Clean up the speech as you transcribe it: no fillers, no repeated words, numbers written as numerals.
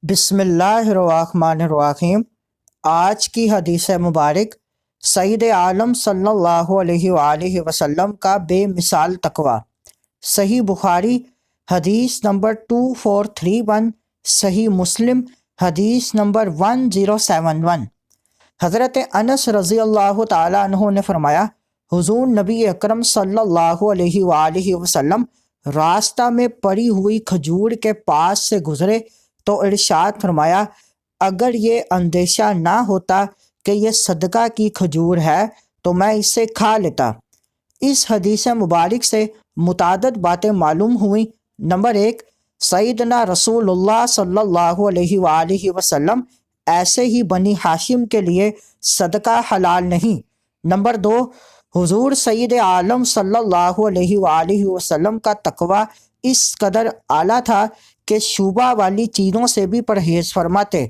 بسم اللہ الرحمن الرحیم۔ آج کی حدیث مبارک سید عالم صلی اللہ علیہ وآلہ وسلم کا بے مثال تقوی۔ صحیح بخاری حدیث نمبر 2431، صحیح مسلم حدیث نمبر 1071۔ حضرت انس رضی اللہ تعالیٰ عنہ نے فرمایا، حضور نبی اکرم صلی اللہ علیہ وآلہ وسلم راستہ میں پڑی ہوئی کھجور کے پاس سے گزرے تو ارشاد فرمایا، اگر یہ اندیشہ نہ ہوتا کہ یہ صدقہ کی کھجور ہے تو میں اسے کھا لیتا۔ اس حدیث مبارک سے متعدد باتیں معلوم ہوئیں۔ نمبر 1، سیدنا رسول اللہ صلی اللہ علیہ وآلہ وسلم ایسے ہی بنی ہاشم کے لیے صدقہ حلال نہیں۔ نمبر 2، حضور سید عالم صلی اللہ علیہ وآلہ وسلم کا تقوی اس قدر اعلیٰ تھا کہ شبہ والی چیزوں سے بھی پرہیز فرماتے۔